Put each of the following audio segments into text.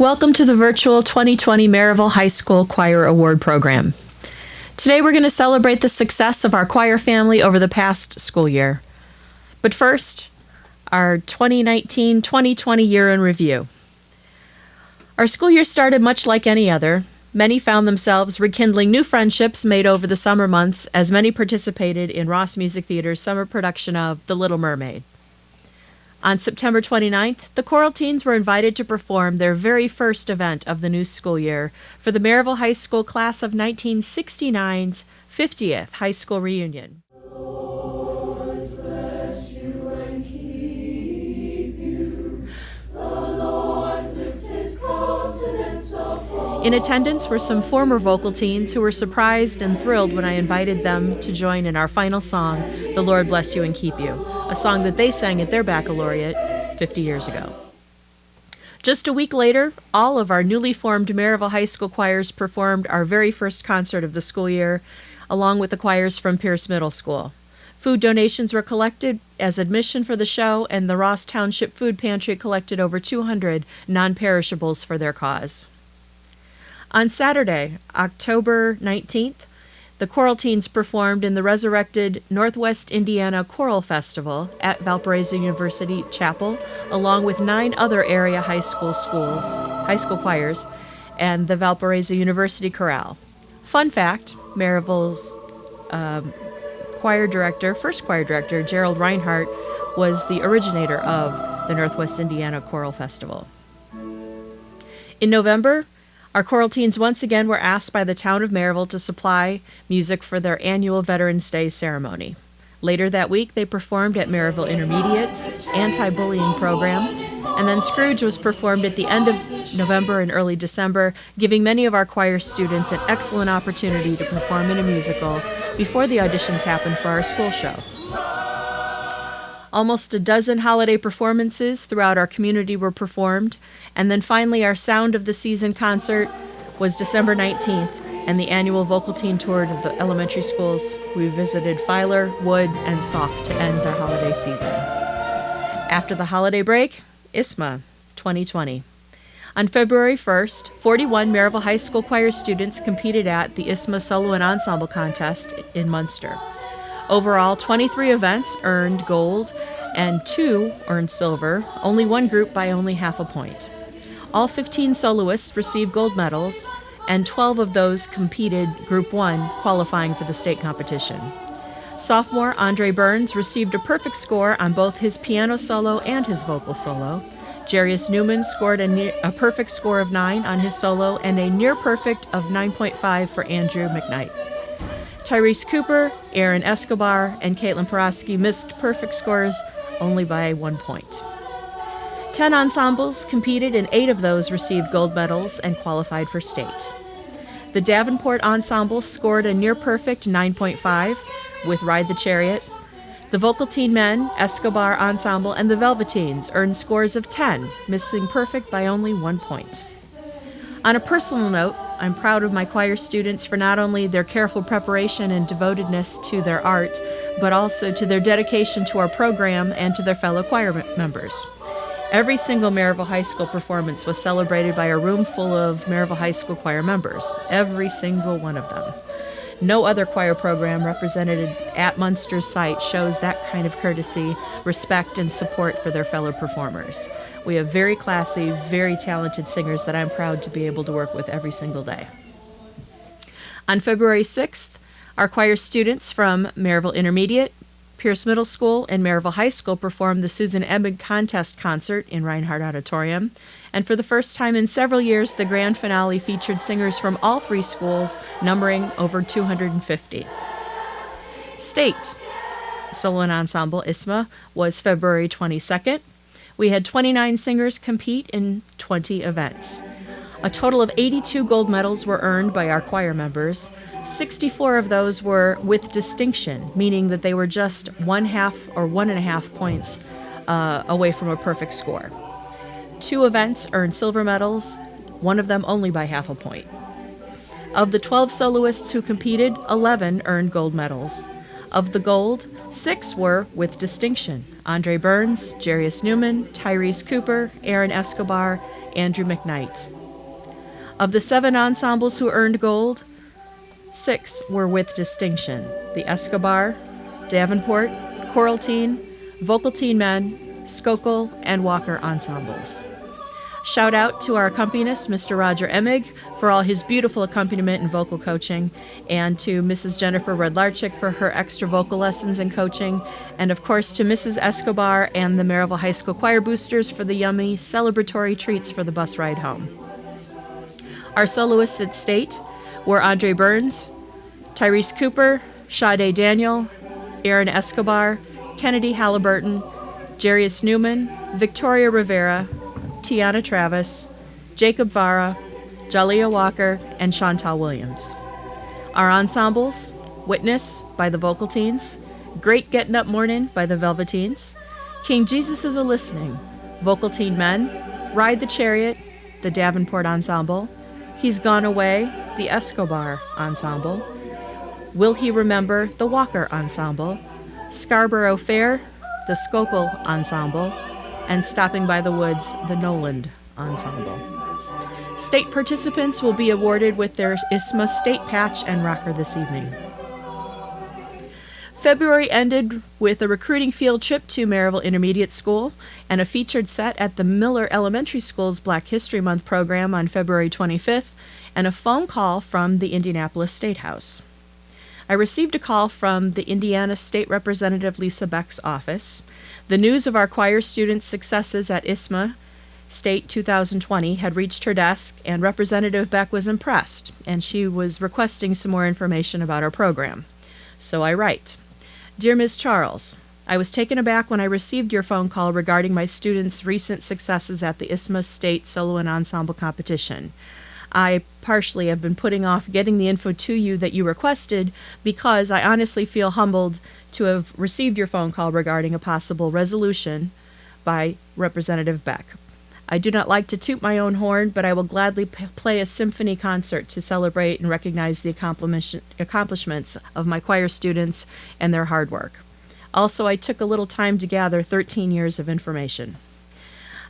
Welcome to the virtual 2020 Merrillville High School Choir Award Program. Today we're going to celebrate the success of our choir family over the past school year. But first, our 2019-2020 year in review. Our school year started much like any other. Many found themselves rekindling new friendships made over the summer months as many participated in Ross Music Theater's summer production of The Little Mermaid. On September 29th, the choral teens were invited to perform their very first event of the new school year for the Merrillville High School class of 1969's 50th high school reunion. Lord bless you and keep you. The Lord lift his countenance upon. In attendance were some former vocal teens who were surprised and thrilled when I invited them to join in our final song, The Lord Bless You and Keep You, a song that they sang at their baccalaureate 50 years ago. Just a week later, all of our newly formed Merrillville High School choirs performed our very first concert of the school year, along with the choirs from Pierce Middle School. Food donations were collected as admission for the show, and the Ross Township Food Pantry collected over 200 non-perishables for their cause. On Saturday, October 19th, the choral teens performed in the resurrected Northwest Indiana Choral Festival at Valparaiso University Chapel, along with 9 other area high school choirs, and the Valparaiso University Chorale. Fun fact, Merrillville's first choir director, Gerald Reinhardt, was the originator of the Northwest Indiana Choral Festival. In November, our choral teens once again were asked by the town of Merrillville to supply music for their annual Veterans Day ceremony. Later that week, they performed at Merrillville Intermediate's anti-bullying program, and then Scrooge was performed at the end of November and early December, giving many of our choir students an excellent opportunity to perform in a musical before the auditions happened for our school show. Almost a dozen holiday performances throughout our community were performed, and then finally our Sound of the Season concert was December 19th, and the annual vocal teen tour to the elementary schools. We visited Filer, Wood, and Sauk to end their holiday season. After the holiday break, ISMA 2020. On February 1st, 41 Merrillville High School choir students competed at the ISMA Solo and Ensemble Contest in Munster. Overall, 23 events earned gold and 2 earned silver, only one group by only half a point. All 15 soloists received gold medals, and 12 of those competed Group 1, qualifying for the state competition. Sophomore Andre Burns received a perfect score on both his piano solo and his vocal solo. Jarius Newman scored a perfect score of 9 on his solo and a near perfect of 9.5 for Andrew McKnight. Tyrese Cooper, Aaron Escobar, and Caitlin Porosky missed perfect scores only by 1 point. 10 ensembles competed, and 8 of those received gold medals and qualified for state. The Davenport Ensemble scored a near-perfect 9.5 with Ride the Chariot. The Vocal Teen Men, Escobar Ensemble, and the Velveteens earned scores of 10, missing perfect by only 1 point. On a personal note, I'm proud of my choir students for not only their careful preparation and devotedness to their art, but also to their dedication to our program and to their fellow choir members. Every single Merrillville High School performance was celebrated by a room full of Merrillville High School choir members, every single one of them. No other choir program represented at Munster's site shows that kind of courtesy, respect, and support for their fellow performers. We have very classy, very talented singers that I'm proud to be able to work with every single day. On February 6th, our choir students from Merrillville Intermediate, Pierce Middle School, and Merrillville High School performed the Susan Emig Contest Concert in Reinhardt Auditorium, and for the first time in several years, the grand finale featured singers from all 3 schools, numbering over 250. State Solo and Ensemble ISMA was February 22nd. We had 29 singers compete in 20 events. A total of 82 gold medals were earned by our choir members. 64 of those were with distinction, meaning that they were just 1/2 or 1.5 points away from a perfect score. 2 events earned silver medals, one of them only by half a point. Of the 12 soloists who competed, 11 earned gold medals. Of the gold, 6 were with distinction: Andre Burns, Jarius Newman, Tyrese Cooper, Aaron Escobar, Andrew McKnight. Of the 7 ensembles who earned gold, 6 were with distinction: the Escobar, Davenport, Choral Teen, Vocal Teen Men, Skokel, and Walker ensembles. Shout out to our accompanist, Mr. Roger Emig, for all his beautiful accompaniment and vocal coaching, and to Mrs. Jennifer Redlarczyk for her extra vocal lessons and coaching, and of course to Mrs. Escobar and the Merrillville High School Choir Boosters for the yummy celebratory treats for the bus ride home. Our soloists at state were Andre Burns, Tyrese Cooper, Sade Daniel, Aaron Escobar, Kennedy Halliburton, Jarius Newman, Victoria Rivera, Tiana Travis, Jacob Vara, Jalea Walker, and Chantal Williams. Our ensembles: Witness by the Vocal Teens, Great Gettin' Up Mornin' by the Velveteens, King Jesus is a-Listening, Vocal Teen Men, Ride the Chariot, the Davenport Ensemble, He's Gone Away, the Escobar Ensemble, Will He Remember, the Walker Ensemble, Scarborough Fair, the Skokel Ensemble, and Stopping by the Woods, the Noland Ensemble. State participants will be awarded with their ISMA state patch and rocker this evening. February ended with a recruiting field trip to Merrillville Intermediate School and a featured set at the Miller Elementary School's Black History Month program on February 25th, and a phone call from the Indianapolis State House. I received a call from the Indiana State Representative Lisa Beck's office. The news of our choir students' successes at ISMA State 2020 had reached her desk, and Representative Beck was impressed, and she was requesting some more information about our program. So I write, Dear Ms. Charles, I was taken aback when I received your phone call regarding my students' recent successes at the ISMA State Solo and Ensemble competition. I partially have been putting off getting the info to you that you requested because I honestly feel humbled to have received your phone call regarding a possible resolution by Representative Beck. I do not like to toot my own horn, but I will gladly play a symphony concert to celebrate and recognize the accomplishments of my choir students and their hard work. Also, I took a little time to gather 13 years of information.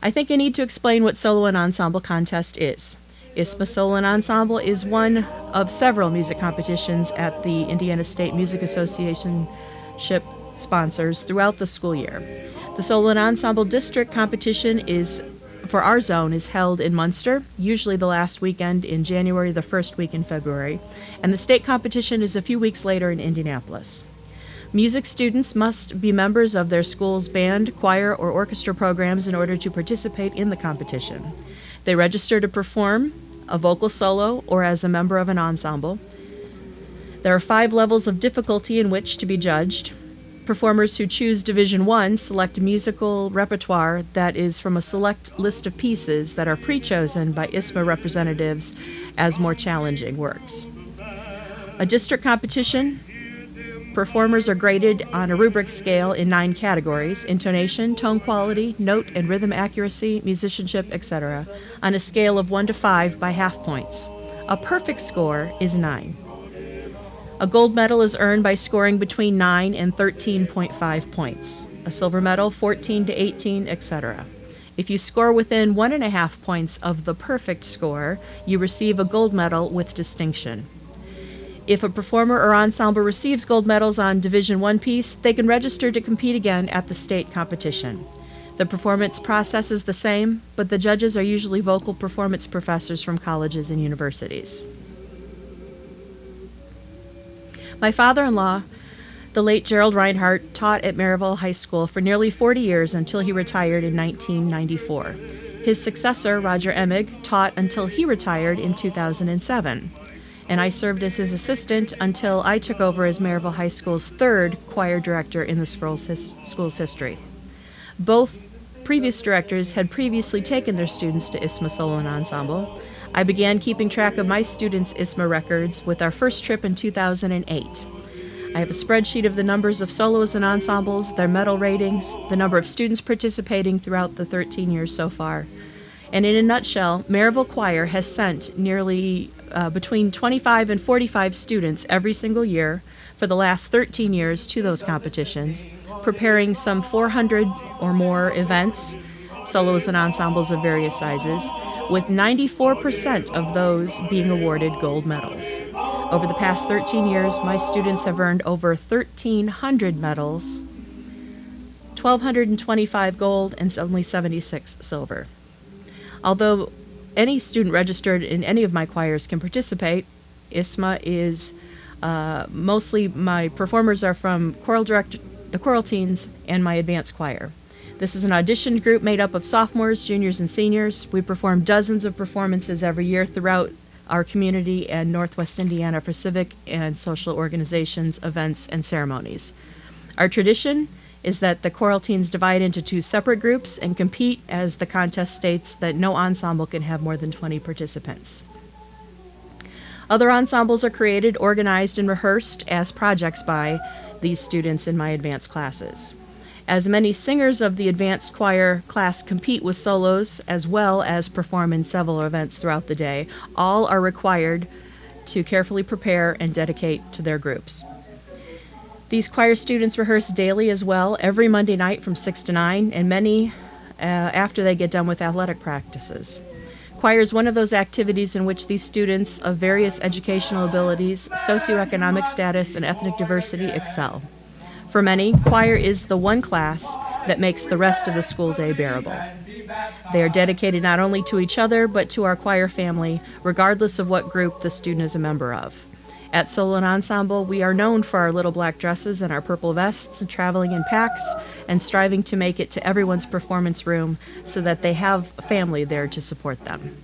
I think I need to explain what Solo and Ensemble Contest is. ISMA Solo and Ensemble is one of several music competitions at the Indiana State Music Association sponsors throughout the school year. The Solo and Ensemble District competition for our zone is held in Munster, usually the last weekend in January, the first week in February, and the state competition is a few weeks later in Indianapolis. Music students must be members of their school's band, choir, or orchestra programs in order to participate in the competition. They register to perform a vocal solo or as a member of an ensemble. There are 5 levels of difficulty in which to be judged. Performers who choose Division I select musical repertoire that is from a select list of pieces that are pre-chosen by ISMA representatives as more challenging works. A district competition, performers are graded on a rubric scale in 9 categories: intonation, tone quality, note and rhythm accuracy, musicianship, etc., on a scale of 1 to 5 by half points. A perfect score is 9. A gold medal is earned by scoring between 9 and 13.5 points. A silver medal, 14 to 18, etc. If you score within 1.5 points of the perfect score, you receive a gold medal with distinction. If a performer or ensemble receives gold medals on Division I piece, they can register to compete again at the state competition. The performance process is the same, but the judges are usually vocal performance professors from colleges and universities. My father-in-law, the late Gerald Reinhardt, taught at Merrillville High School for nearly 40 years until he retired in 1994. His successor, Roger Emig, taught until he retired in 2007. And I served as his assistant until I took over as Merrillville High School's 3rd choir director in the school's history. Both previous directors had previously taken their students to ISMA Solo and Ensemble. I began keeping track of my students' ISMA records with our first trip in 2008. I have a spreadsheet of the numbers of solos and ensembles, their medal ratings, the number of students participating throughout the 13 years so far. And in a nutshell, Merrillville Choir has sent nearly between 25 and 45 students every single year for the last 13 years to those competitions, preparing some 400 or more events, solos and ensembles of various sizes, with 94% of those being awarded gold medals. Over the past 13 years, my students have earned over 1,300 medals, 1,225 gold, and only 76 silver. Although any student registered in any of my choirs can participate, ISMA is mostly my performers are from the choral teens and my advanced choir. This is an auditioned group made up of sophomores, juniors, and seniors. We perform dozens of performances every year throughout our community and Northwest Indiana for civic and social organizations, events, and ceremonies. Our tradition is that the choral teens divide into two separate groups and compete, as the contest states that no ensemble can have more than 20 participants. Other ensembles are created, organized, and rehearsed as projects by these students in my advanced classes. As many singers of the advanced choir class compete with solos as well as perform in several events throughout the day, all are required to carefully prepare and dedicate to their groups. These choir students rehearse daily as well, every Monday night from 6 to 9, and many after they get done with athletic practices. Choir is one of those activities in which these students of various educational abilities, socioeconomic status, and ethnic diversity excel. For many, choir is the one class that makes the rest of the school day bearable. They are dedicated not only to each other, but to our choir family, regardless of what group the student is a member of. At Solo and Ensemble, we are known for our little black dresses and our purple vests, and traveling in packs, and striving to make it to everyone's performance room so that they have a family there to support them.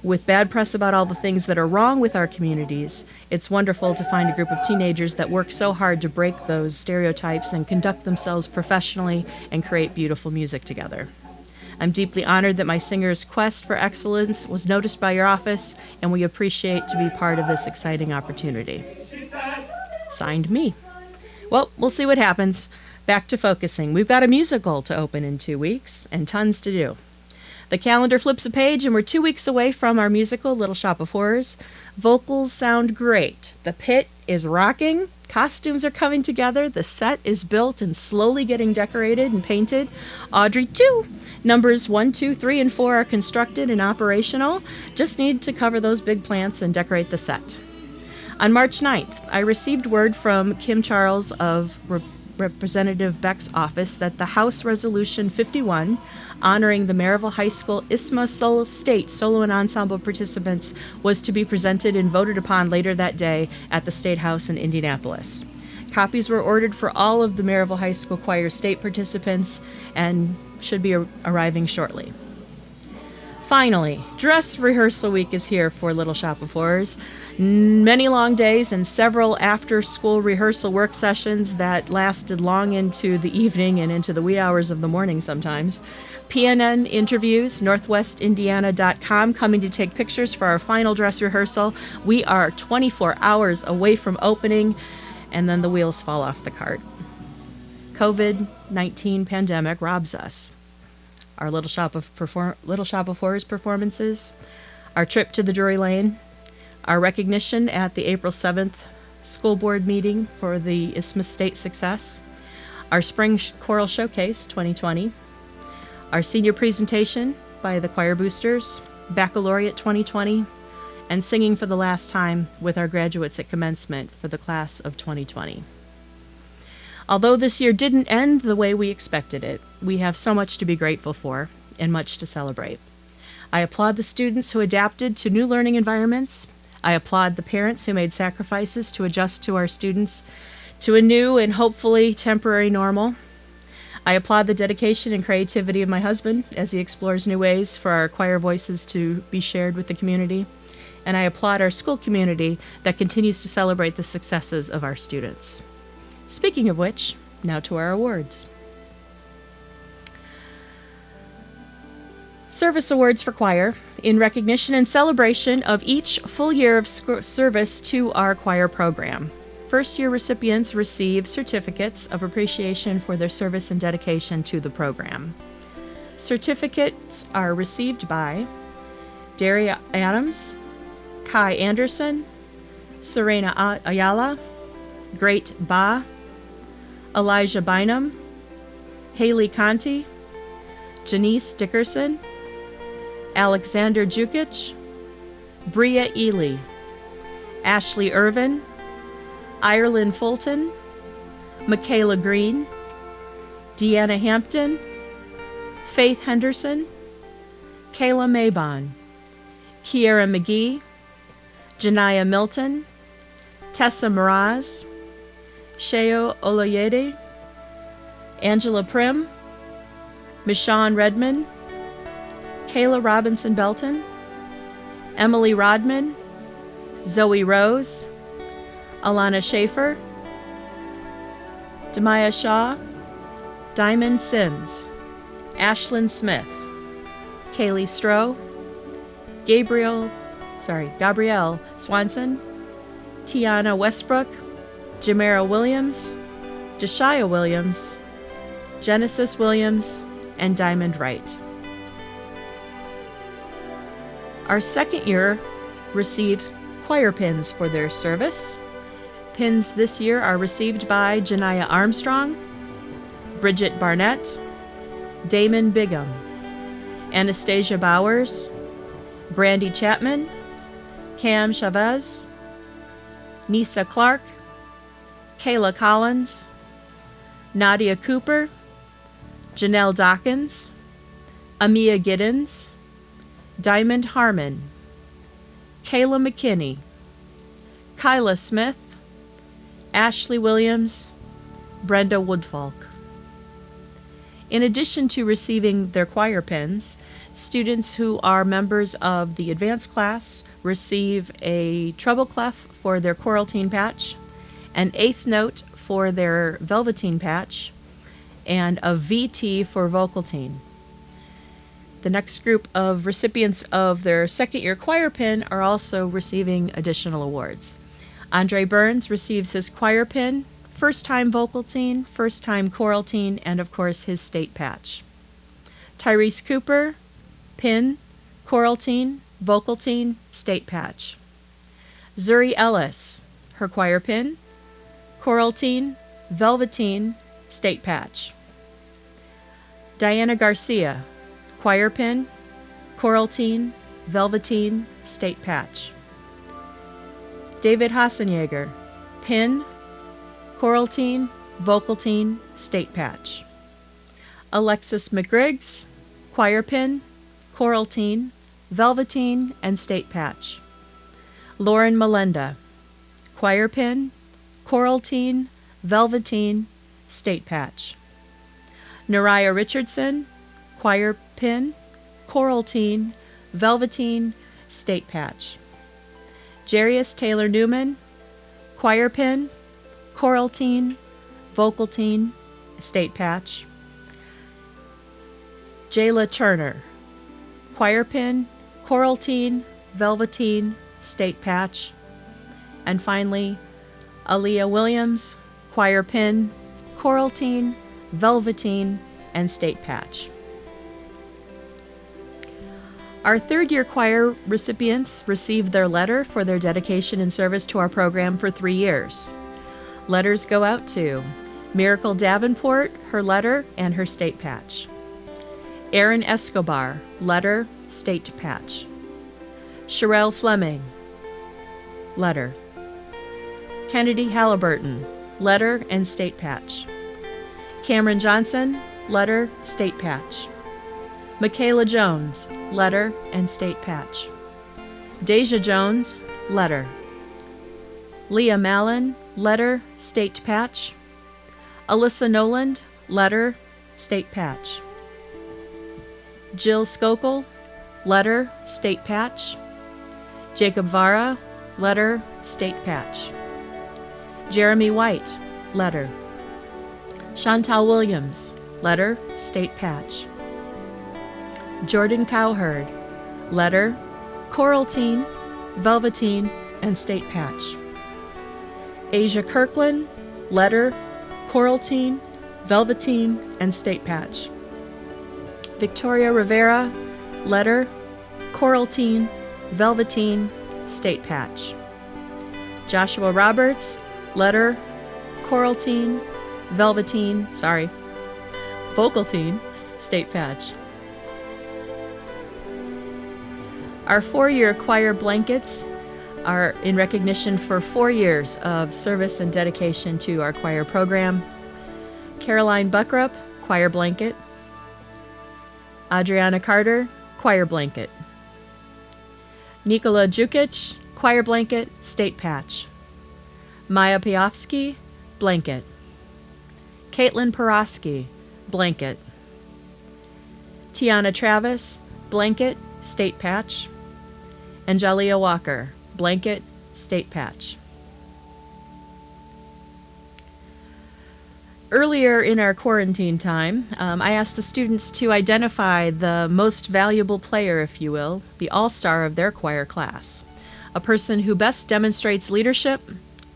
With bad press about all the things that are wrong with our communities, it's wonderful to find a group of teenagers that work so hard to break those stereotypes and conduct themselves professionally and create beautiful music together. I'm deeply honored that my singer's quest for excellence was noticed by your office, and we appreciate to be part of this exciting opportunity. Signed, me. Well, we'll see what happens. Back to focusing. We've got a musical to open in 2 weeks, and tons to do. The calendar flips a page, and we're 2 weeks away from our musical, Little Shop of Horrors. Vocals sound great. The pit is rocking. Costumes are coming together. The set is built and slowly getting decorated and painted. Audrey 2. Numbers 1, 2, 3, and 4 are constructed and operational. Just need to cover those big plants and decorate the set. On March 9th, I received word from Kim Charles of Representative Beck's office that the House Resolution 51, honoring the Merrillville High School ISMA State Solo and Ensemble participants, was to be presented and voted upon later that day at the State House in Indianapolis. Copies were ordered for all of the Merrillville High School Choir state participants and should be arriving shortly. Finally, dress rehearsal week is here for Little Shop of Horrors. Many long days and several after-school rehearsal work sessions that lasted long into the evening and into the wee hours of the morning sometimes. PNN interviews, northwestindiana.com, coming to take pictures for our final dress rehearsal. We are 24 hours away from opening, and then the wheels fall off the cart. COVID-19 pandemic robs us. Our Little Shop of Horrors performances, our trip to the Drury Lane, our recognition at the April 7th school board meeting for the ISMA State success, our Spring Choral Showcase 2020, our senior presentation by the Choir Boosters, Baccalaureate 2020, and singing for the last time with our graduates at commencement for the class of 2020. Although this year didn't end the way we expected it, we have so much to be grateful for and much to celebrate. I applaud the students who adapted to new learning environments. I applaud the parents who made sacrifices to adjust to our students to a new and hopefully temporary normal. I applaud the dedication and creativity of my husband as he explores new ways for our choir voices to be shared with the community. And I applaud our school community that continues to celebrate the successes of our students. Speaking of which, now to our awards. Service Awards for Choir, in recognition and celebration of each full year of service to our choir program. First-year recipients receive certificates of appreciation for their service and dedication to the program. Certificates are received by Daria Adams, Kai Anderson, Serena Ayala, Great Ba, Elijah Bynum, Haley Conti, Janice Dickerson, Alexander Jukic, Bria Ely, Ashley Irvin, Ireland Fulton, Michaela Green, Deanna Hampton, Faith Henderson, Kayla Maybon, Kiera McGee, Janiyah Milton, Tessa Mraz, Sheo Oloyede, Angela Prim, Michonne Redmond, Kayla Robinson Belton, Emily Rodman, Zoe Rose, Alana Schaefer, Demaya Shaw, Diamond Sims, Ashlyn Smith, Kaylee Stroh, Gabrielle Swanson, Tiana Westbrook, Jamera Williams, Deshia Williams, Genesis Williams, and Diamond Wright. Our second year receives choir pins for their service. Pins this year are received by Janiyah Armstrong, Bridget Barnett, Damon Bigham, Anastasia Bowers, Brandy Chapman, Cam Chavez, Nisa Clark, Kayla Collins, Nadia Cooper, Janelle Dawkins, Amia Giddens, Diamond Harmon, Kayla McKinney, Kyla Smith, Ashley Williams, Brenda Woodfolk. In addition to receiving their choir pins, students who are members of the advanced class receive a treble clef for their choraltine patch, an eighth note for their velveteen patch, and a VT for vocaltine. The next group of recipients of their second year choir pin are also receiving additional awards. Andre Burns receives his choir pin, first time vocaltine, first time choraltine, and of course his state patch. Tyrese Cooper, pin, choraltine, vocaltine, state patch. Zuri Ellis, her choir pin, choraltine, velveteen, state patch. Diana Garcia, choir pin, choraltine, velveteen, state patch. David Hassenjaeger, pin, choraltine, vocaltine, state patch. Alexis McGriggs, choir pin, choraltine, velveteen, and state patch. Lauren Melenda, choir pin, choraltine, velveteen, state patch. Nariah Richardson, choir pin, choraltine, velveteen, state patch. Jarius Taylor Newman, choir pin, choraltine, vocaltine, state patch. Jayla Turner, choir pin, choraltine, velveteen, state patch. And finally, Aaliyah Williams, choir pin, choraltine, velveteen, and state patch. Our third year choir recipients received their letter for their dedication and service to our program for 3 years. Letters go out to Miracle Davenport, her letter, and her state patch. Aaron Escobar, letter, state patch. Sherelle Fleming, letter. Kennedy Halliburton, letter and state patch. Cameron Johnson, letter, state patch. Michaela Jones, letter and state patch. Deja Jones, letter. Leah Mallon, letter, state patch. Alyssa Noland, letter, state patch. Jill Skokel, letter, state patch. Jacob Vara, letter, state patch. Jeremy White, letter. Chantal Williams, letter, state patch. Jordan Cowherd, letter, choraltine, velveteen, and state patch. Asia Kirkland, letter, choraltine, velveteen, and state patch. Victoria Rivera, letter, choraltine, velveteen, state patch. Joshua Roberts, letter, choraltine, vocaltine, state patch. Our 4-year choir blankets are in recognition for 4 years of service and dedication to our choir program. Caroline Buckrup, choir blanket. Adriana Carter, choir blanket. Nikola Jukic, choir blanket, state patch. Maya Piofsky, blanket. Caitlin Porosky, blanket. Tiana Travis, blanket, state patch. Angelia Walker, blanket, state patch. Earlier in our quarantine time, I asked the students to identify the most valuable player, if you will, the all-star of their choir class, a person who best demonstrates leadership,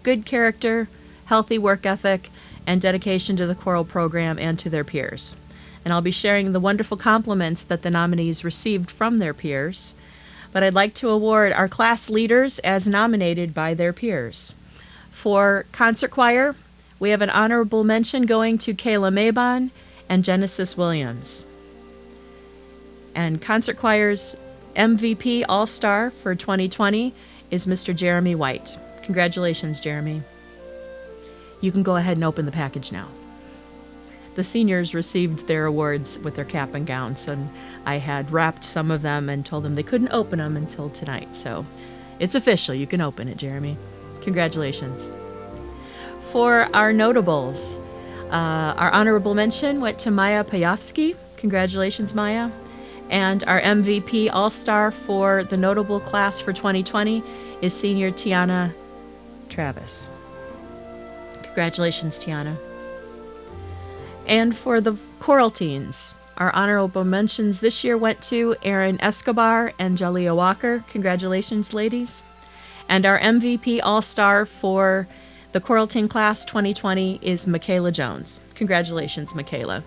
good character, healthy work ethic, and dedication to the choral program and to their peers. And I'll be sharing the wonderful compliments that the nominees received from their peers. But I'd like to award our class leaders as nominated by their peers. For concert choir, we have an honorable mention going to Kayla Maybon and Genesis Williams. And concert choir's MVP All-Star for 2020 is Mr. Jeremy White. Congratulations, Jeremy. You can go ahead and open the package now. The seniors received their awards with their cap and gowns, and I had wrapped some of them and told them they couldn't open them until tonight. So it's official. You can open it, Jeremy. Congratulations. For our notables, our honorable mention went to Maya Piofsky. Congratulations, Maya. And our MVP All-Star for the notable class for 2020 is senior Tiana Travis. Congratulations, Tiana. And for the choral teens, our honorable mentions this year went to Erin Escobar and Jalia Walker. Congratulations, ladies. And our MVP All-Star for the choral teen class 2020 is Michaela Jones. Congratulations, Michaela.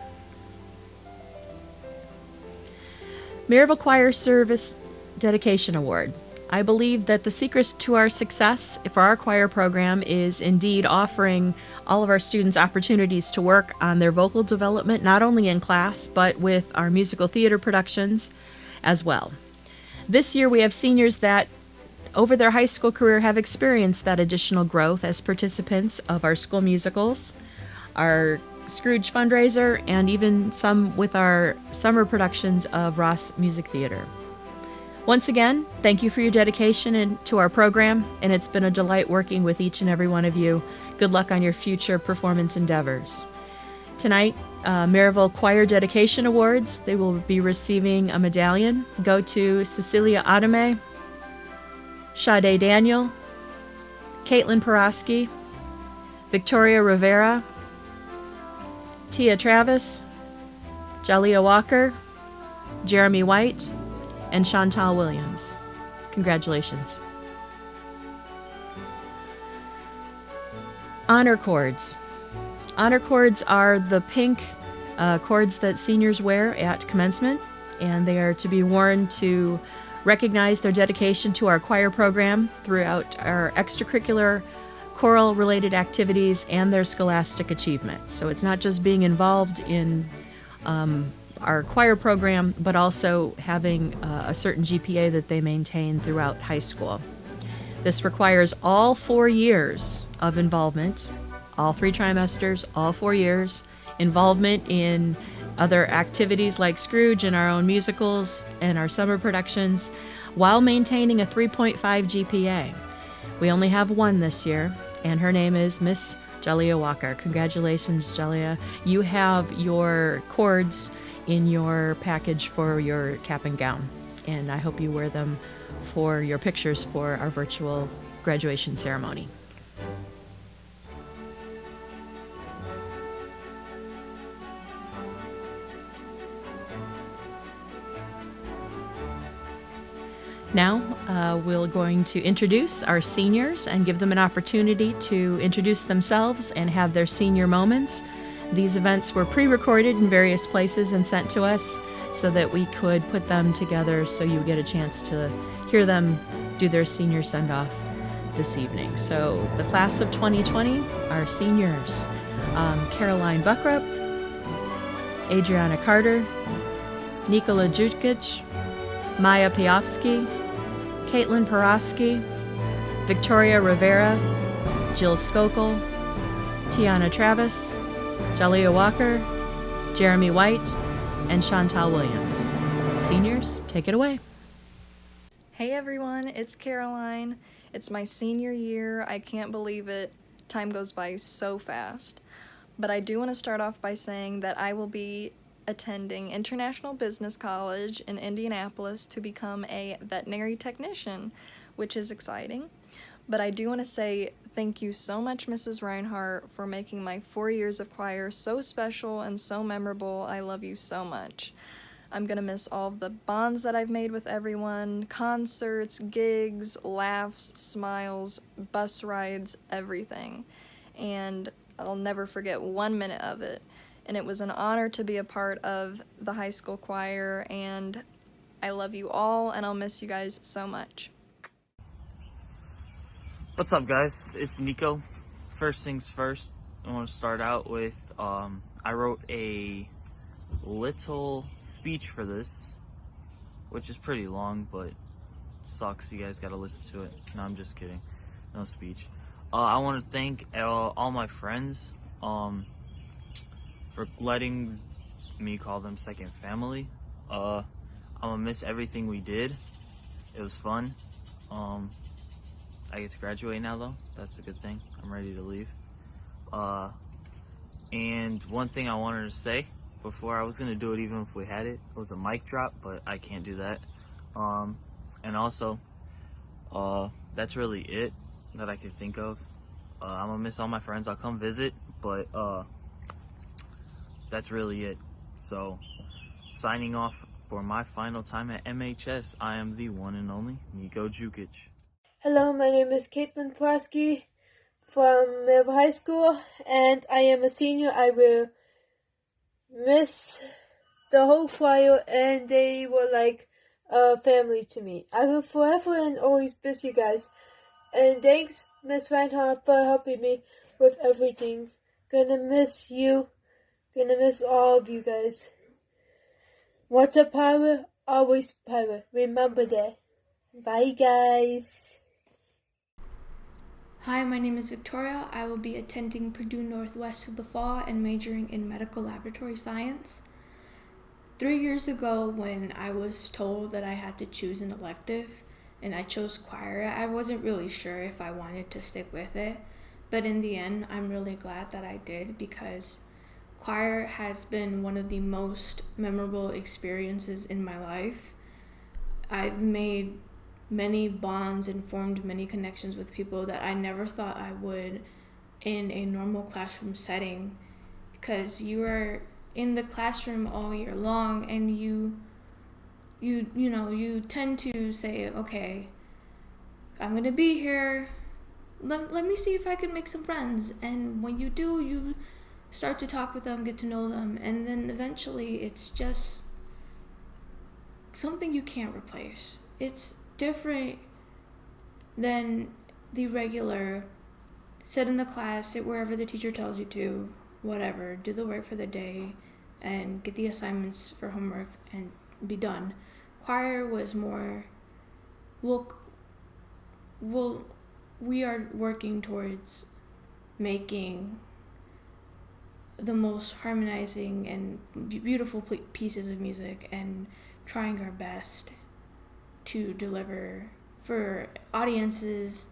Merrillville Choir Service Dedication Award. I believe that the secret to our success for our choir program is indeed offering all of our students opportunities to work on their vocal development, not only in class, but with our musical theater productions as well. This year we have seniors that over their high school career have experienced that additional growth as participants of our school musicals, our Scrooge fundraiser, and even some with our summer productions of Ross Music Theater. Once again, thank you for your dedication to our program, and it's been a delight working with each and every one of you. Good luck on your future performance endeavors. Tonight, Merrillville Choir Dedication Awards. They will be receiving a medallion. Go to Cecilia Adame, Sade Daniel, Caitlin Porosky, Victoria Rivera, Tia Travis, Jalia Walker, Jeremy White, and Chantal Williams. Congratulations. Honor cords. Honor cords are the pink cords that seniors wear at commencement, and they are to be worn to recognize their dedication to our choir program throughout our extracurricular choral-related activities and their scholastic achievement. So it's not just being involved in our choir program, but also having a certain GPA that they maintain throughout high school. This requires all 4 years of involvement, all 3 trimesters, all 4 years, involvement in other activities like Scrooge and our own musicals and our summer productions, while maintaining a 3.5 GPA. We only have one this year, and her name is Miss Jalia Walker. Congratulations, Jalia. You have your cords in your package for your cap and gown, and I hope you wear them for your pictures for our virtual graduation ceremony. Now, we're going to introduce our seniors and give them an opportunity to introduce themselves and have their senior moments. These events were pre-recorded in various places and sent to us so that we could put them together so you get a chance to hear them do their senior send-off this evening. So the class of 2020, our seniors, Caroline Buckrup, Adriana Carter, Nikola Jukic, Maya Piofsky, Caitlin Porosky, Victoria Rivera, Jill Skokel, Tiana Travis, Jalea Walker, Jeremy White, and Chantal Williams. Seniors, take it away. Hey everyone, it's Caroline. It's my senior year. I can't believe it. Time goes by so fast. But I do want to start off by saying that I will be attending International Business College in Indianapolis to become a veterinary technician, which is exciting. But I do want to say thank you so much, Mrs. Reinhardt, for making my 4 years of choir so special and so memorable. I love you so much. I'm gonna miss all of the bonds that I've made with everyone, concerts, gigs, laughs, smiles, bus rides, everything. And I'll never forget 1 minute of it. And it was an honor to be a part of the high school choir, and I love you all, and I'll miss you guys so much. What's up, guys? It's Nico. First things first, I want to start out with I wrote a little speech for this, which is pretty long, but it sucks. You guys gotta listen to it. No, I'm just kidding. No speech. I want to thank all my friends for letting me call them second family. I'm gonna miss everything we did. It was fun. I get to graduate now, though. That's a good thing. I'm ready to leave. And one thing I wanted to say before, I was gonna do it even if we had it. It was a mic drop, but I can't do that. And also, that's really it that I could think of. I'm gonna miss all my friends. I'll come visit, but that's really it. So, signing off for my final time at MHS, I am the one and only Nico Jukic. Hello, my name is Caitlin Porosky from Merrillville High School, and I am a senior. I will miss the whole choir, and they were like a family to me. I will forever and always miss you guys. And thanks, Miss Reinhardt, for helping me with everything. Gonna miss you. Gonna miss all of you guys. What's up, power? Always power. Remember that. Bye, guys. Hi, my name is Victoria. I will be attending Purdue Northwest in the fall and majoring in medical laboratory science. 3 years ago, when I was told that I had to choose an elective and I chose choir, I wasn't really sure if I wanted to stick with it. But in the end, I'm really glad that I did, because choir has been one of the most memorable experiences in my life. I've made many bonds and formed many connections with people that I never thought I would in a normal classroom setting, because you are in the classroom all year long, and you tend to say, okay, I'm gonna be here, let me see if I can make some friends. And when you do, you start to talk with them, get to know them, and then eventually it's just something you can't replace. It's different than the regular sit in the class, sit wherever the teacher tells you to, whatever, do the work for the day and get the assignments for homework and be done. Choir was more, we are working towards making the most harmonizing and beautiful pieces of music and trying our best to deliver for audiences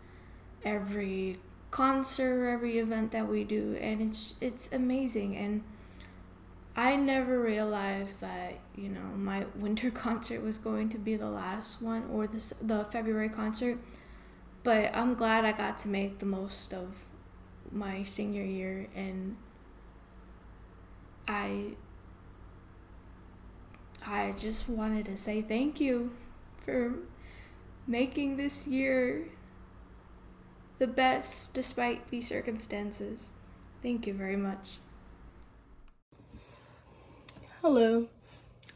every concert, every event that we do, and it's amazing. And I never realized that, my winter concert was going to be the last one, or the February concert, but I'm glad I got to make the most of my senior year, and I just wanted to say thank you for making this year the best despite the circumstances. Thank you very much. Hello,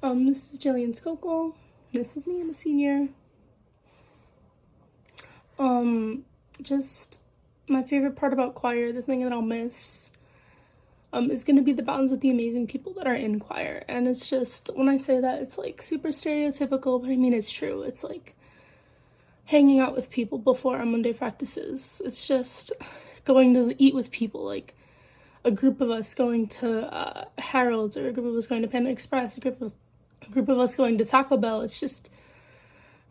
this is Jillian Skokel. This is me, I'm a senior. Just my favorite part about choir, the thing that I'll miss, is going to be the bonds with the amazing people that are in choir. And it's just, when I say that, it's like super stereotypical, but I mean it's true. It's like hanging out with people before our Monday practices. It's just going to eat with people, like a group of us going to Harold's, or a group of us going to Panda Express, a group of us going to Taco Bell. It's just,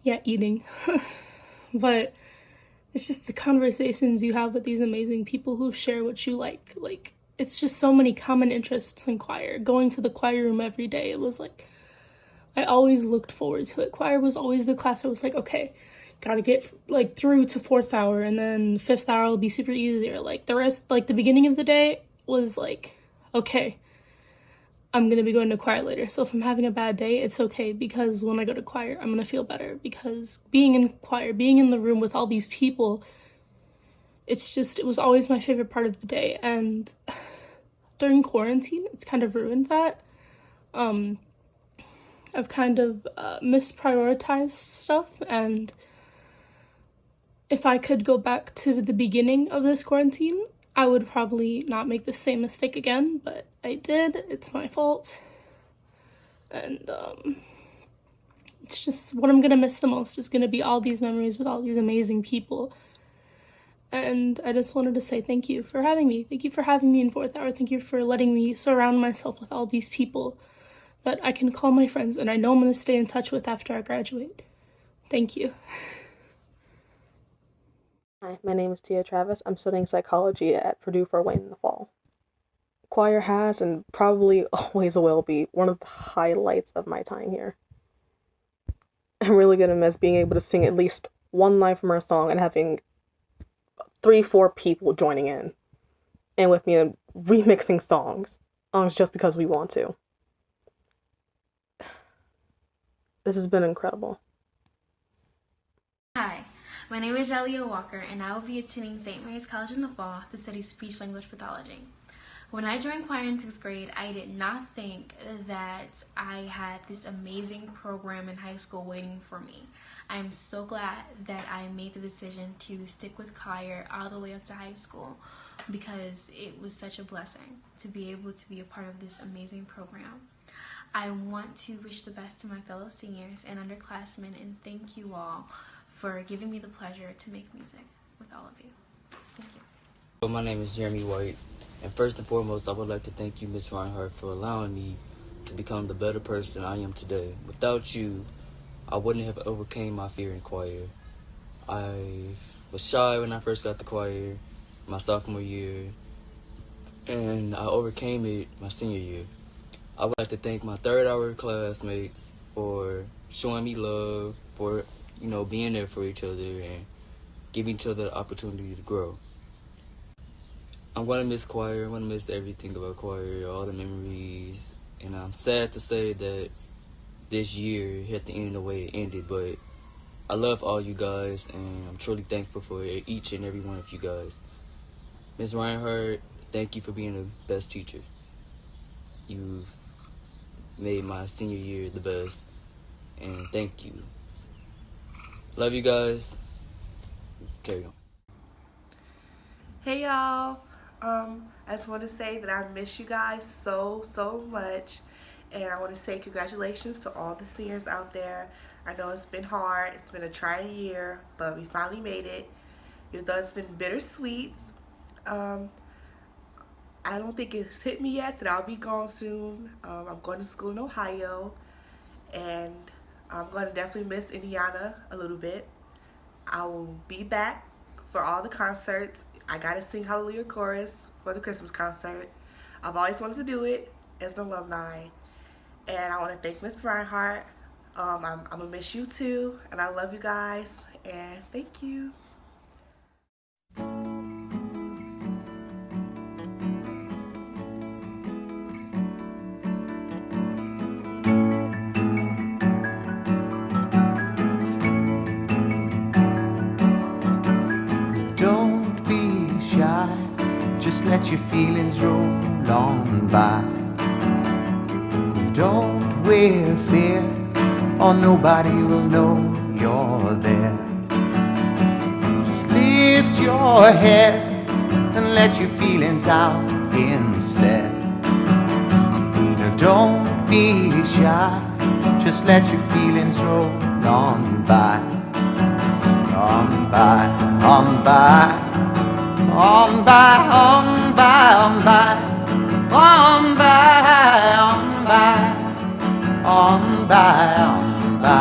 yeah, eating. But it's just the conversations you have with these amazing people who share what you like. Like, it's just so many common interests in choir. Going to the choir room every day, it was like, I always looked forward to it. Choir was always the class I was like, okay, gotta get like through to 4th hour, and then 5th hour will be super easy. Or like the rest, like the beginning of the day was like, okay, I'm gonna be going to choir later. So if I'm having a bad day, it's okay, because when I go to choir, I'm gonna feel better. Because being in choir, being in the room with all these people, it was always my favorite part of the day. And during quarantine, it's kind of ruined that. I've kind of misprioritized stuff, and if I could go back to the beginning of this quarantine, I would probably not make the same mistake again, but I did. It's my fault. And it's just what I'm gonna miss the most is gonna be all these memories with all these amazing people. And I just wanted to say thank you for having me. Thank you for having me in 4th hour. Thank you for letting me surround myself with all these people that I can call my friends and I know I'm gonna stay in touch with after I graduate. Thank you. Hi, my name is Tia Travis. I'm studying psychology at Purdue for Wayne in the fall. Choir has and probably always will be one of the highlights of my time here. I'm really gonna miss being able to sing at least one line from our song and having 3-4 people joining in and with me and remixing songs just because we want to. This has been incredible. Hi, my name is Jalea Walker, and I will be attending St. Mary's College in the fall to study speech-language pathology. When I joined choir in 6th grade, I did not think that I had this amazing program in high school waiting for me. I am so glad that I made the decision to stick with choir all the way up to high school, because it was such a blessing to be able to be a part of this amazing program. I want to wish the best to my fellow seniors and underclassmen, and thank you all for giving me the pleasure to make music with all of you. Thank you. Well, my name is Jeremy White, and first and foremost, I would like to thank you, Ms. Reinhardt, for allowing me to become the better person I am today. Without you, I wouldn't have overcame my fear in choir. I was shy when I first got to choir my sophomore year, and I overcame it my senior year. I would like to thank my 3rd hour classmates for showing me love, for being there for each other and giving each other the opportunity to grow. I'm going to miss choir. I'm going to miss everything about choir, all the memories. And I'm sad to say that this year had to end the way it ended, but I love all you guys, and I'm truly thankful for each and every one of you guys. Ms. Reinhardt, thank you for being the best teacher. You've made my senior year the best, and thank you. Love you guys. Carry on. Hey y'all, I just want to say that I miss you guys so much, and I want to say congratulations to all the seniors out there. I know it's been hard, it's been a trying year, but we finally made it. Even though it's been bittersweet, I don't think it's hit me yet that I'll be gone soon. I'm going to school in Ohio, and I'm going to definitely miss Indiana a little bit. I will be back for all the concerts. I got to sing Hallelujah Chorus for the Christmas concert. I've always wanted to do it as an alumni. And I want to thank Miss Reinhardt. I'm going to miss you too, and I love you guys, and thank you. Don't be shy, just let your feelings roll on by. Don't wear fear, or nobody will know you're there. Just lift your head and let your feelings out instead. Now don't be shy, just let your feelings roll on by. On by, on by, on by, on by, on by, on by, on by, on by, on by.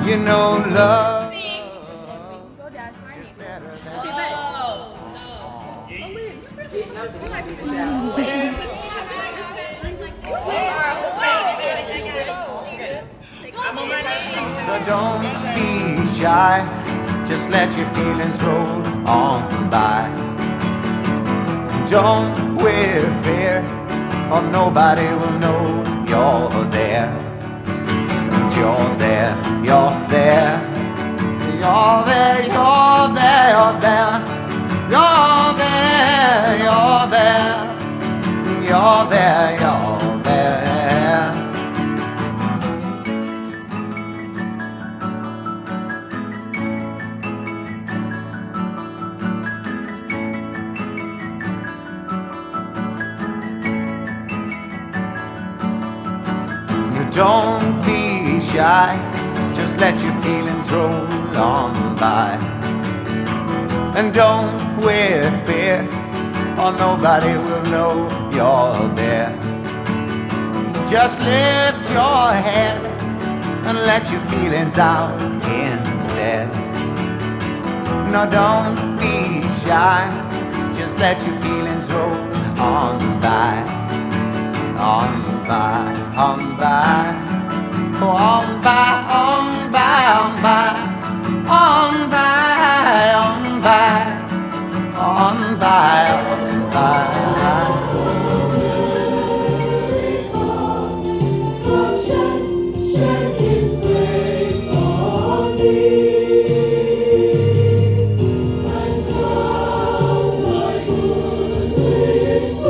You know love is better than so don't be shy, just let your feelings roll on by. Don't wear fear, or nobody will know you're there. You're there, you're there, you're there, you're there, you're there, you're there, you're there, you're there, you're there. Don't be shy, just let your feelings roll on by. And don't wear fear, or nobody will know you're there. Just lift your head and let your feelings out instead. No, don't be shy, just let your feelings roll on by. On by, on by, on by, on by, on by, on by, on by, on by, on by.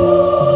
Oh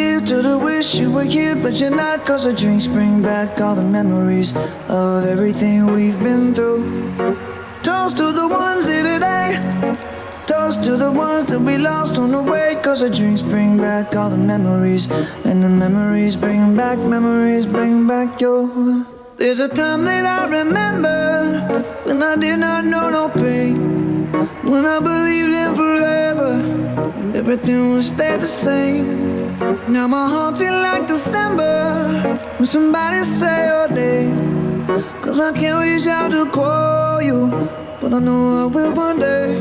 Here's to the wish you were here, but you're not. Cause the drinks bring back all the memories of everything we've been through. Toast to the ones here today. Toast to the ones that we lost on the way. Cause the drinks bring back all the memories. And the memories bring back your. There's a time that I remember when I did not know no pain. When I believed in forever and everything would stay the same. Now my heart feel like December when somebody say your name. Cause I can't reach out to call you, but I know I will one day,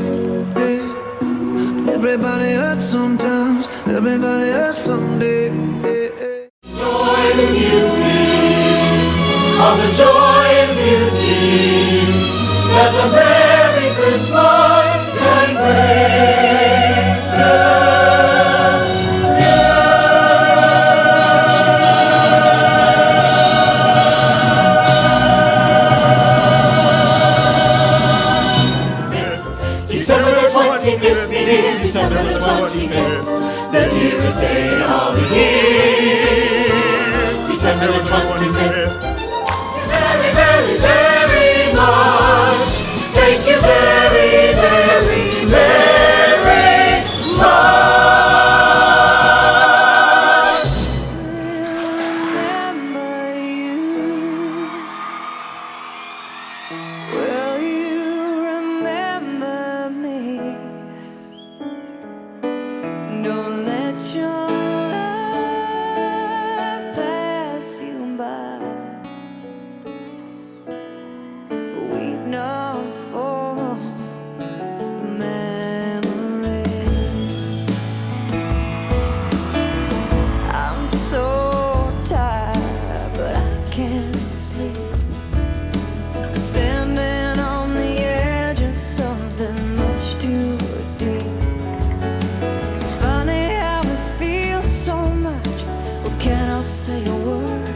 yeah. Everybody hurts sometimes, everybody hurts someday, yeah. Joy the music of the joy and beauty. That's a Merry Christmas and greater. December the 25th, it is December the 25th, the dearest day in all the year. December the 25th. Very, very, very much. Thank you very, very, very much. Will you remember me? Don't let your life pass you by. Weep not for the memories. I'm so tired, but I can't sleep. Standing on the edge of something much too deep. It's funny how it feels so much, we cannot say a word.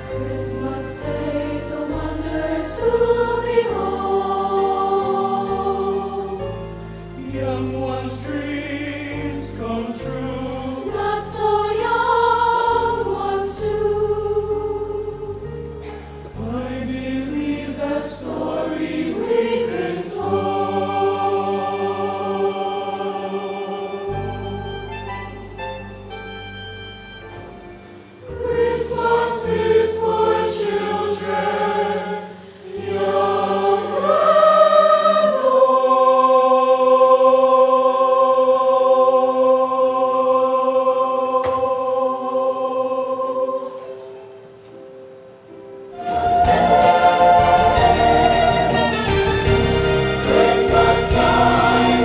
Christmas Day is a wonder to behold. Young ones' dreams come true. Not so young ones too. I believe that story we've been told. Christmas is for children, young and old. Christmas time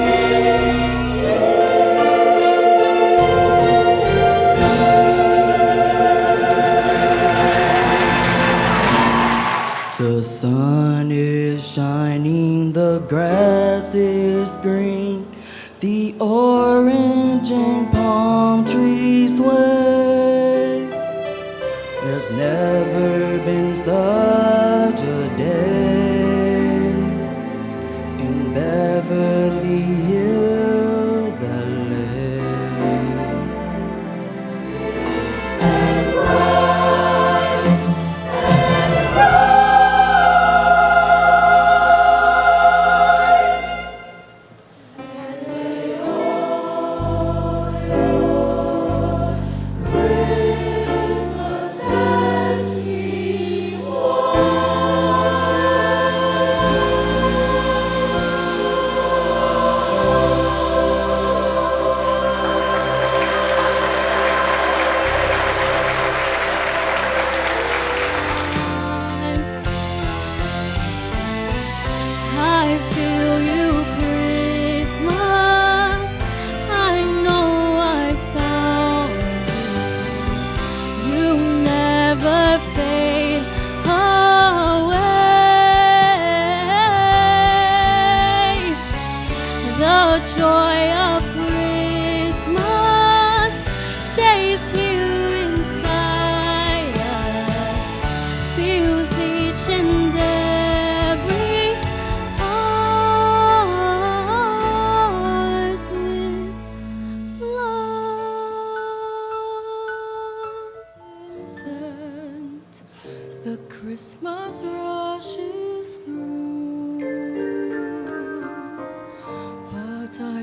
The sun is shining, the grass is green, the orange and palm trees wave. There's never been such a day in Beverly Hills, LA.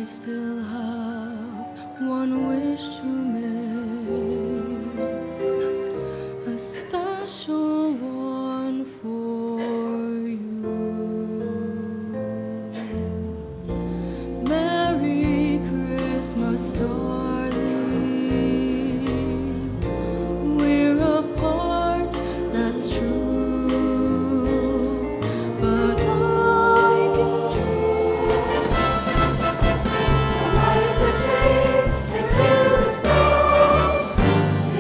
I still have one wish to make, a special one for you. Merry Christmas, darling. We're apart, that's true, but I can dream. Light the tree and kill the snow.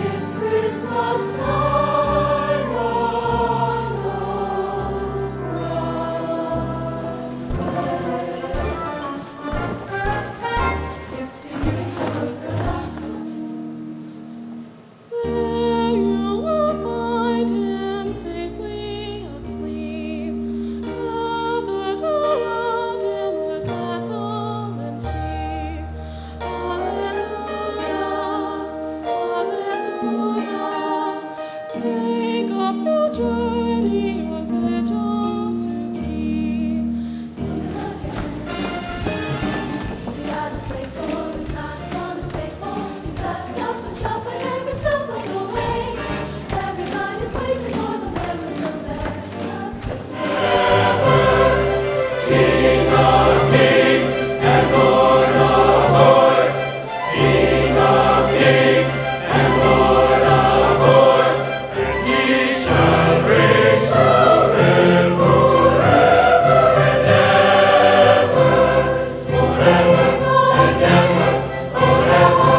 It's Christmas time all around. It's the years of the there you will find him safely asleep, gathered around him the cattle and sheep. Hallelujah, hallelujah. Take up your journey, your vigils to keep. He's got a sleigh full, he's not gonna stay full. He's got stuff to jump and every stumbling away. Everybody's waiting for the Merrillville bear. It's Christmas. King of kings and Lord of lords, King of kings and Lord of lords, and he shall reign forever and ever, forever and ever, forever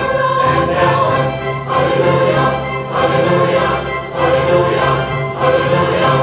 and ever. Hallelujah, hallelujah, hallelujah, hallelujah.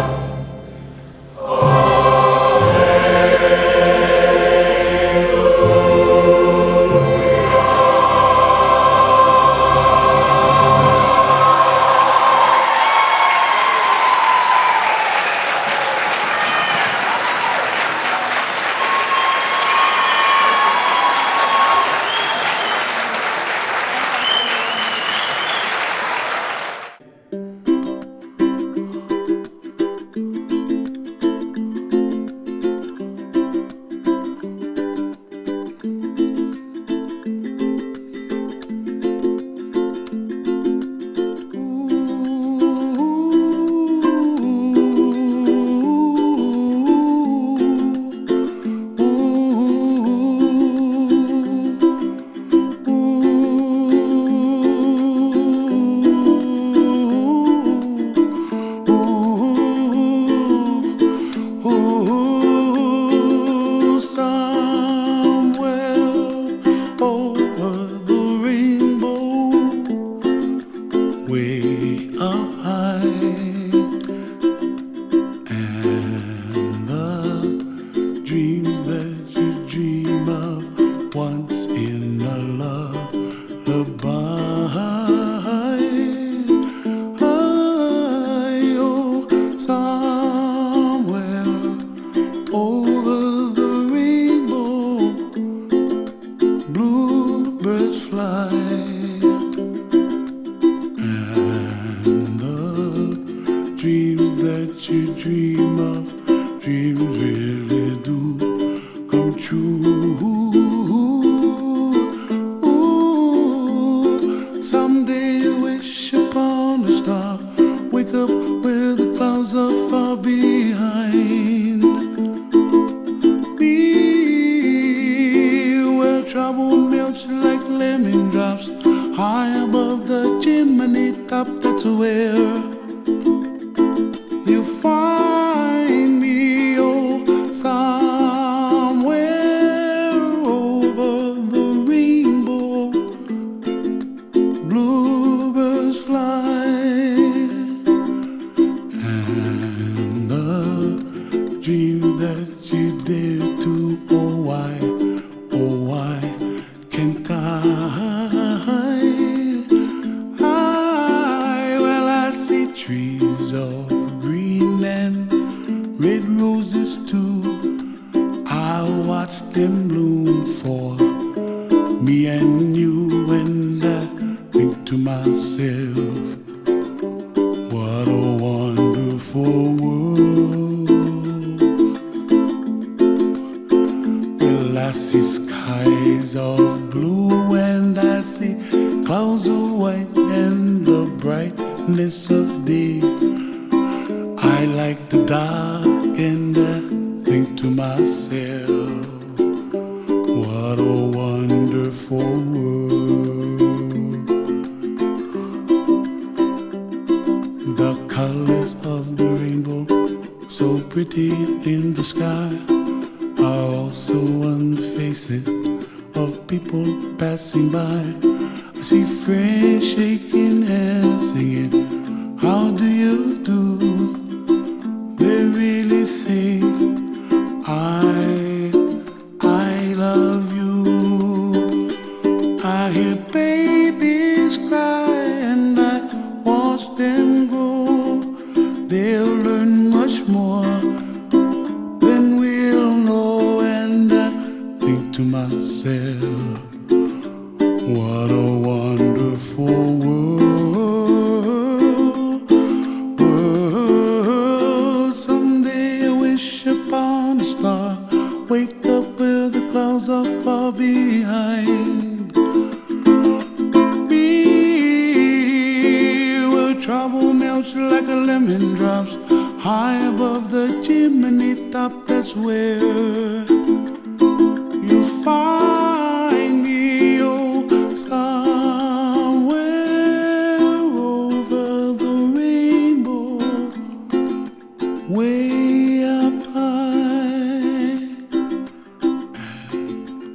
Somewhere over the rainbow, way up high, and the dreams that you dream of once in a lullaby. Oh, somewhere over the rainbow, bluebirds fly, and the dreams that you dream of, dreams really do come true. Someday you wish upon a star, wake up where the clouds are far behind. Be where trouble melts like lemon drops, high above the chimney top. That's where you find me. Oh, somewhere over the rainbow, bluebirds fly, and the dreams that you dare to, oh why can't I? Well, I see trees of green and red roses too. I'll watch them bloom for me and you, and I think to myself, what a wonderful world. Well, I I see skies of blue and I see clouds of white and the brightness of day. I like the dark and I think to myself, what a wonderful world. The colors of the rainbow, so pretty in the sky, are also on the faces of people passing by. I see friends shaking hands singing, how do you do? They really say, I love you. I hear babies cry and I watch them grow. They'll learn much more than we'll know. And I think to myself, what a wonderful world. Someday I wish upon a star, wake up where the clouds are far behind me, where trouble melts like a lemon drops high above the chimney top. That's where you find me, oh, somewhere over the rainbow, way up high.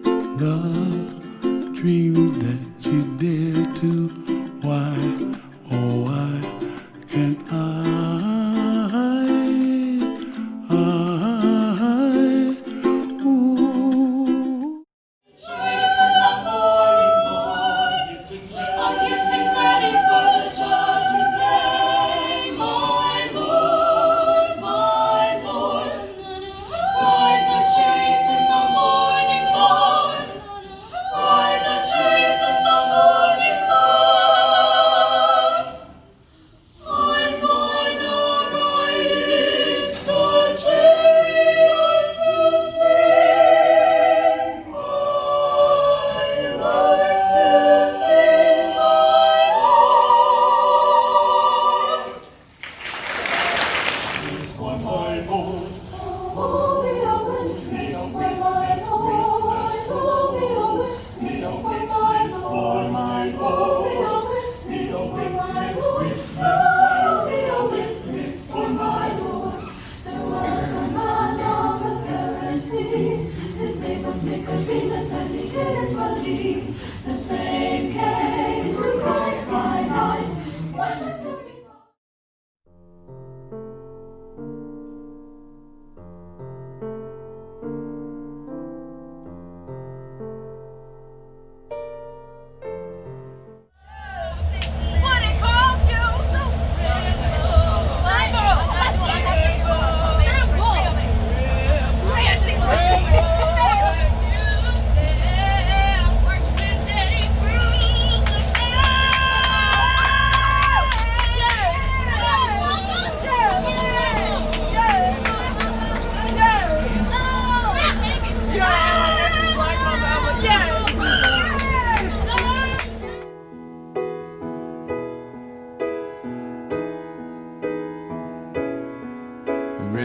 And the dreams that you dare to, why, oh, why can't I?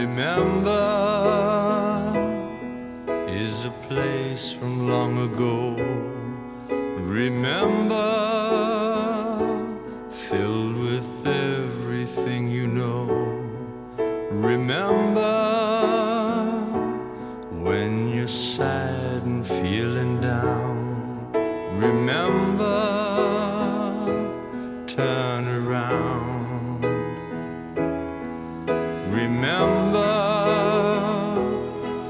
Remember is a place from long ago. Remember, filled with everything you know. Remember when you're sad and feeling down. Remember, turn around. Remember,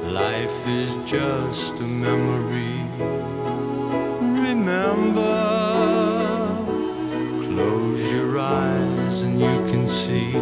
life is just a memory. Remember, close your eyes and you can see.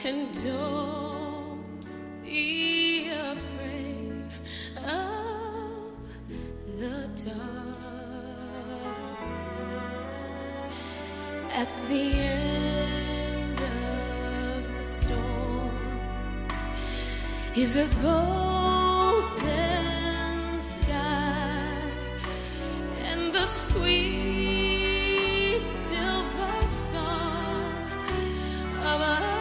And don't be afraid of the dark. At the end of the storm is a golden sky and the sweet silver song of a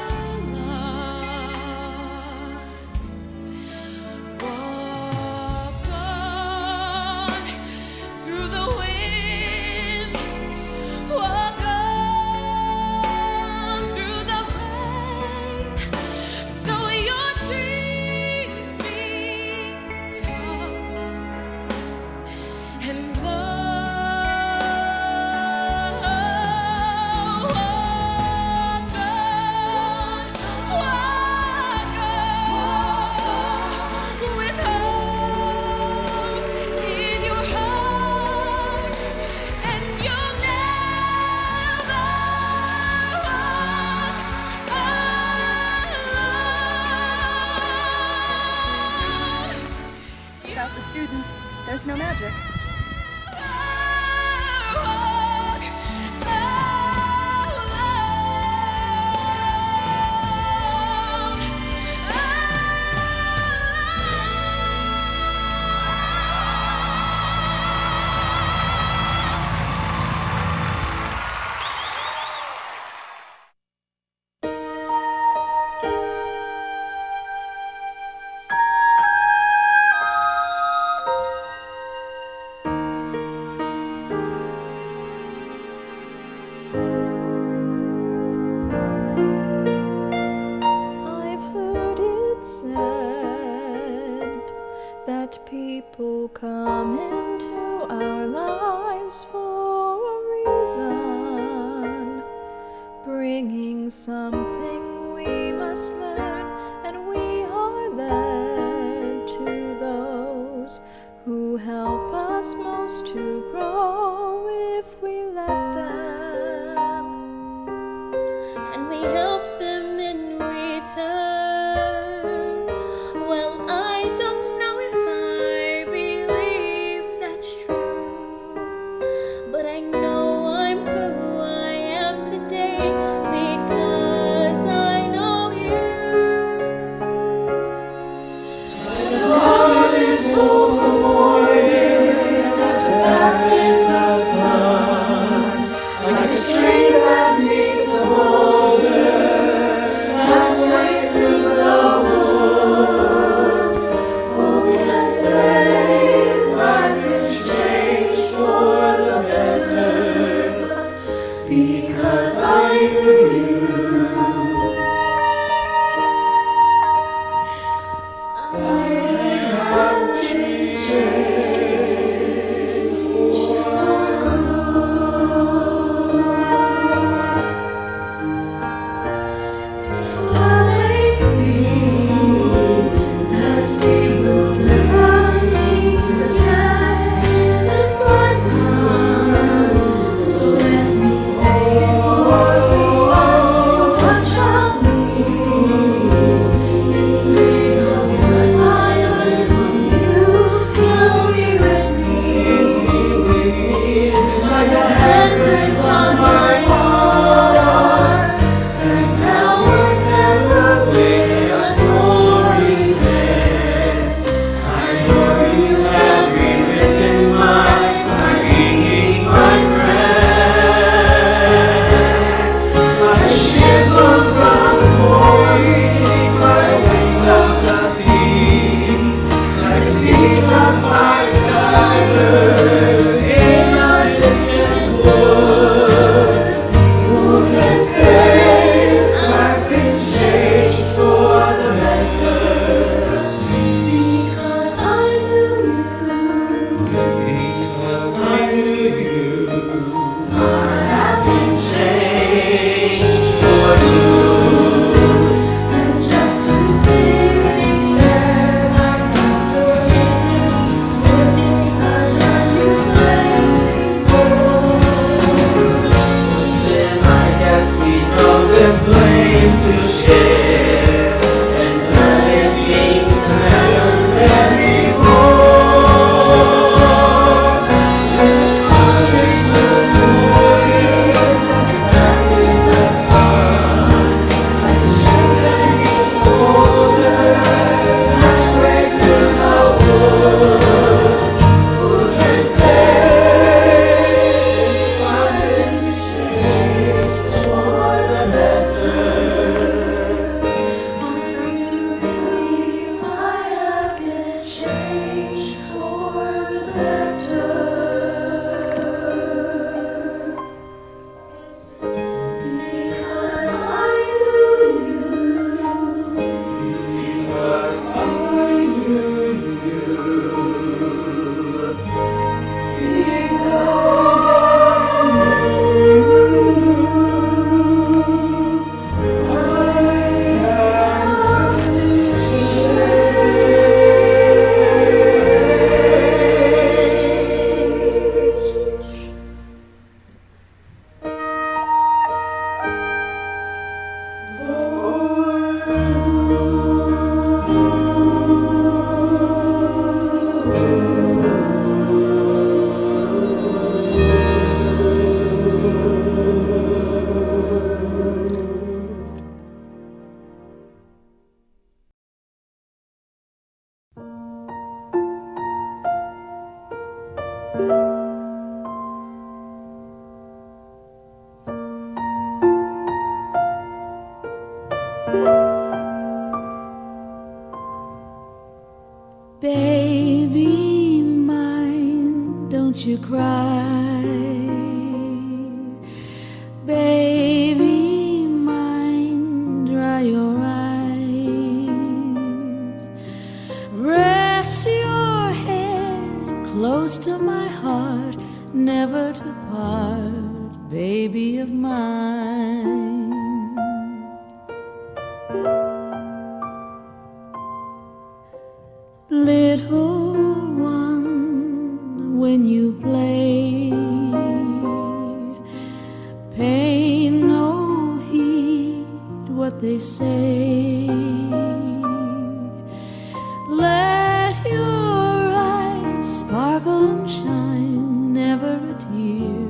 Without the students, there's no magic. that people come into our lives for a reason, bringing something we must learn, and we are led to those who help us most to grow if we let them, and we help them in return. Well, I don't know if I believe that's true, but I know I'm who I am today because I know you. The Lord is full for morning, just passes the sun, like a tree that needs to boulder, halfway through the wood. Who can say if I've been changed for the better? Because I knew you. I have been changed for good. What may be that we will never meet again this lifetime. So let me say for me so much of me is made of what I learned from you. You'll be with me, like a handprint on my heart. And now whatever way our stories end, I know you have rewritten my being, my friend. Like a ship from its mooring, by the wind of the sea, like a seed left by the skyline in a distant wood. Who can say if I've been changed for the better? Because I knew you. Because I knew you. I have been changed for good. And just to think that I must forgiveness for things I've done you blame me for. Then I guess we know there's blame to share, and nothing seems to matter anymore. Falling before you, as passes the sun, like a ship that needs older, halfway through the wood. Who can say if I've been changed for the better? I believe I have been changed for the better. Because I knew you. Because I knew you. Because I Baby mine, don't you cry. Baby mine, dry your eyes. Rest your close to my heart, never to part, baby of mine. Little one, when you play, pay no heed what they say. Let your eyes sparkle and shine, never a tear,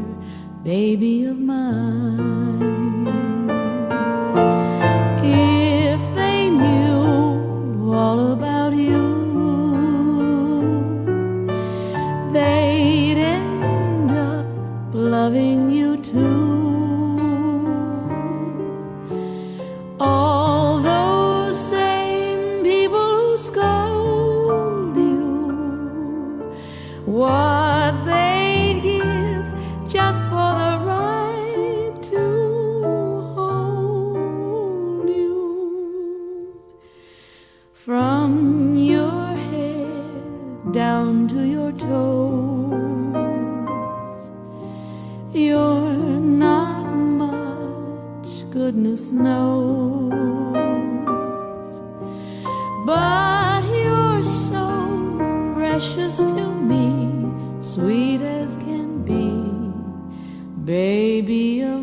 baby of mine. If they knew all about you, they'd end up loving you too. All those same people who scold you, what they'd give just for the right to hold you. From your head down to your toes, you're not much, goodness knows, but you're so precious to me, sweet as can be, baby of